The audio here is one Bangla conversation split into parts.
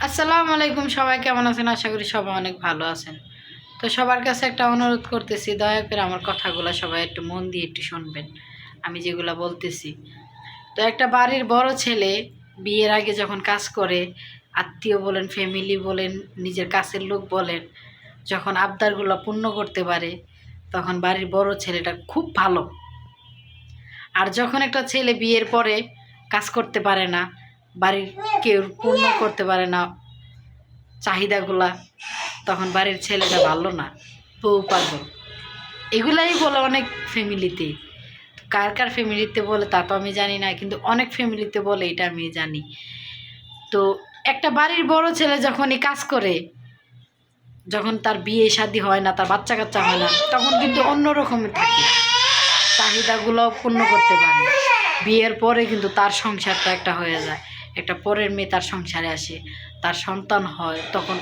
আসসালামু আলাইকুম, সবাই কেমন আছেন? আশা করি সবাই অনেক ভালো আছেন। তো সবার কাছে একটা অনুরোধ করতেছি, দয়া করে আমার কথাগুলো সবাই একটু মন দিয়ে একটু শুনবেন, আমি যেগুলো বলতেছি। তো একটা বাড়ির বড় ছেলে বিয়ের আগে যখন কাজ করে, আত্মীয় বলেন, ফ্যামিলি বলেন, নিজের কাছের লোক বলেন, যখন আবদারগুলো পূর্ণ করতে পারে, তখন বাড়ির বড় ছেলেটা খুব ভালো। আর যখন একটা ছেলে বিয়ের পরে কাজ করতে পারে না, বাড়ির কেউ পূর্ণ করতে পারে না চাহিদাগুলা, তখন বাড়ির ছেলেটা ভালো না, বউ পাগল। এগুলাই বলে অনেক ফ্যামিলিতে। কার কার ফ্যামিলিতে বলে তা তো আমি জানি না, কিন্তু অনেক ফ্যামিলিতে বলে, এটা আমি জানি। তো একটা বাড়ির বড় ছেলে যখনই কাজ করে, যখন তার বিয়ে শাদী হয় না, তার বাচ্চা কাচ্চা হয় না, তখন কিন্তু অন্যরকমের থাকে, চাহিদাগুলো পূর্ণ করতে পারে। বিয়ের পরে কিন্তু তার সংসারটা একটা হয়ে যায়, একটা পরের মেয়ে তার সংসারে আসে, তার সন্তান হয়, তখন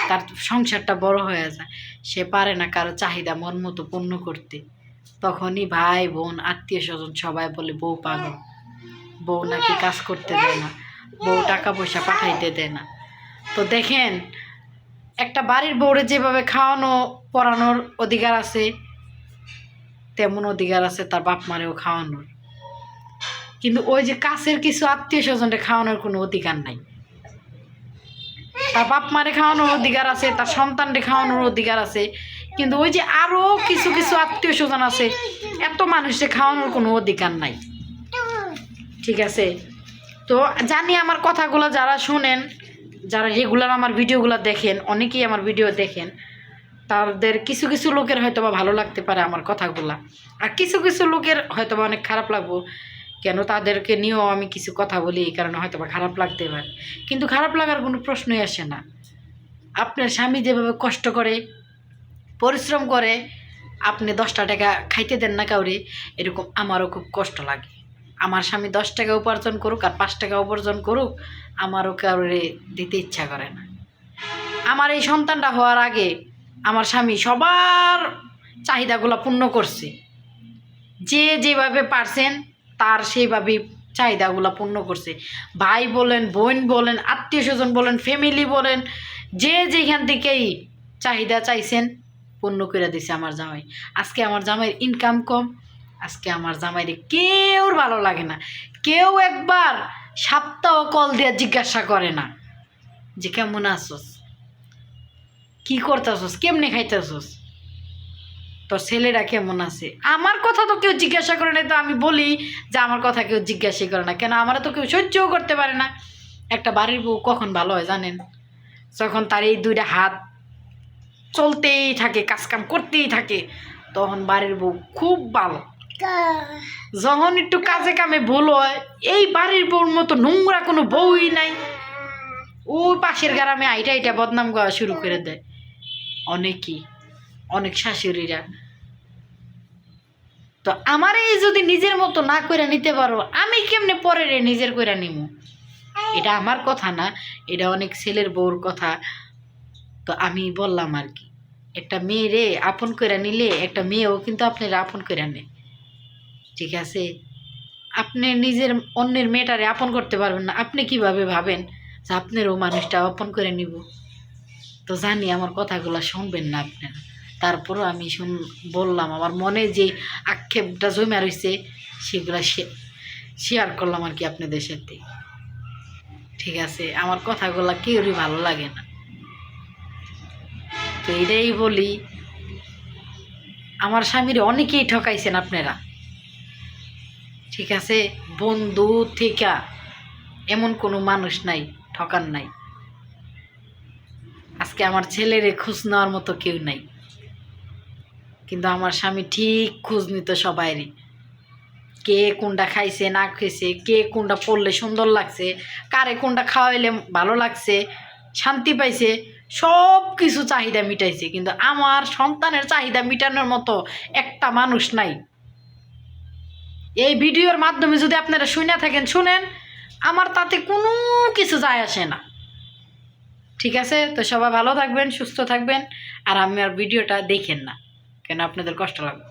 তার সংসারটা বড় হয়ে যায়। সে পারে না কারো চাহিদা মন মতো পূর্ণ করতে। তখনই ভাই বোন আত্মীয় স্বজন সবাই বলে বউ পাগল, বউ নাকি কাজ করতে দেয় না, বউ টাকা পয়সা পাঠাইতে দেয় না। তো দেখেন, একটা বাড়ির বউরে যেভাবে খাওয়ানো পরানোর অধিকার আছে, তেমন অধিকার আছে তার বাপ মারেও খাওয়ানোর। কিন্তু ওই যে কাছের কিছু আত্মীয় স্বজনকে খাওয়ানোর কোনো অধিকার নাই। তার বাপ মারে খাওয়ানোর অধিকার আছে, তার সন্তানরে খাওয়ানোর অধিকার আছে, কিন্তু ওই যে আরও কিছু কিছু আত্মীয় স্বজন আছে, এত মানুষকে খাওয়ানোর কোনো অধিকার নাই। ঠিক আছে? তো জানি আমার কথাগুলো যারা শুনেন, যারা রেগুলার আমার ভিডিওগুলো দেখেন, অনেকেই আমার ভিডিও দেখেন, তাদের কিছু কিছু লোকের হয়তো বা ভালো লাগতে পারে আমার কথাগুলা, আর কিছু কিছু লোকের হয়তো বা অনেক খারাপ লাগবো। কেন তাদেরকে নিয়েও আমি কিছু কথা বলি, এই কারণে হয়তো বা খারাপ লাগতে পারে, কিন্তু খারাপ লাগার কোনো প্রশ্নই আসে না। আপনার স্বামী যেভাবে কষ্ট করে, পরিশ্রম করে, আপনি 10টা টাকা খাইতে দেন না কাউরে, এরকম আমারও খুব কষ্ট লাগে। আমার স্বামী 10 টাকা উপার্জন করুক আর 5 টাকা উপার্জন করুক, আমারও কাউরে দিতে ইচ্ছা করে না। আমার এই সন্তানটা হওয়ার আগে আমার স্বামী সবার চাহিদাগুলো পূর্ণ করছে, যে যেভাবে পারছেন তার সেইভাবেই চাহিদাগুলো পূর্ণ করছে। ভাই বলেন, বোন বলেন, আত্মীয় স্বজন বলেন, ফ্যামিলি বলেন, যে যেখান থেকেই চাহিদা চাইছেন পূর্ণ করে দিছে আমার জামাই। আজকে আমার জামাইয়ের ইনকাম কম, আজকে আমার জামাইরে কেউর ভালো লাগে না, কেউ একবার সপ্তাহ কল দিয়ে জিজ্ঞাসা করে না যে কেমন আছোস, কি করতেছস, কেমনে খাইতেছস, তোর ছেলেরা কেমন আছে। আমার কথা তো কেউ জিজ্ঞাসা করে না, তো আমি বলি যে আমার কথা কেউ জিজ্ঞাসা করে না কেন, আমার তো কেউ সহ্যও করতে পারে না। একটা বাড়ির বউ কখন ভালো হয় জানেন? যখন তার এই 2টা হাত চলতেই থাকে, কাজকাম করতেই থাকে, তখন বাড়ির বউ খুব ভালো। যখন একটু কাজে কামে ভুল হয়, এই বাড়ির বউর মতো নোংরা কোনো বউই নাই। ওই পাশের গ্রামে আইটা আইটা বদনাম করা শুরু করে দেয় অনেকেই, অনেক শাশুড়িরা। তো আমার এই যদি নিজের মতো না করে নিতে পারো, আমি কেমনে পরের নিজের করে নিব? এটা আমার কথা না, এটা অনেক ছেলের বউর কথা। তো আমি বললাম আর কি, একটা মেয়েরে আপন করে নিলে একটা মেয়েও কিন্তু আপনার আপন করে নেয়। ঠিক আছে? আপনি নিজের অন্যের মেয়েটারে আপন করতে পারবেন না, আপনি কিভাবে ভাবেন যে আপনারও মানুষটা আপন করে নিব? তো জানি আমার কথাগুলো শুনবেন না আপনারা, তারপরও আমি বললাম, আমার মনে যে আক্ষেপটা জমা রয়েছে সেগুলো শেয়ার করলাম আর কি আপনাদের সাথে। ঠিক আছে? আমার কথাগুলো কেউরই ভালো লাগে না, তো এটাই বলি, আমার স্বামীর অনেকেই ঠকাইছেন আপনারা। ঠিক আছে? বন্ধু থেকে এমন কোনো মানুষ নাই ঠকান নাই। আজকে আমার ছেলেরে খোঁজ নেওয়ার মতো কেউ নাই, কিন্তু আমার স্বামী ঠিক খোঁজ নিত সবাইরই, কে কোনটা খাইছে না খাইছে, কে কোনটা পরলে সুন্দর লাগছে, কারে কোনটা খাওয়াইলে ভালো লাগছে, শান্তি পাইছে, সব কিছু চাহিদা মিটাইছে। কিন্তু আমার সন্তানের চাহিদা মিটানোর মতো একটা মানুষ নাই। এই ভিডিওর মাধ্যমে যদি আপনারা শুনে থাকেন শুনেন, আমার তাতে কোনো কিছু যায় আসে না। ঠিক আছে? তো সবাই ভালো থাকবেন, সুস্থ থাকবেন, আর আমার ভিডিওটা দেখেন না কেন, আপনাদের কষ্ট লাগবে।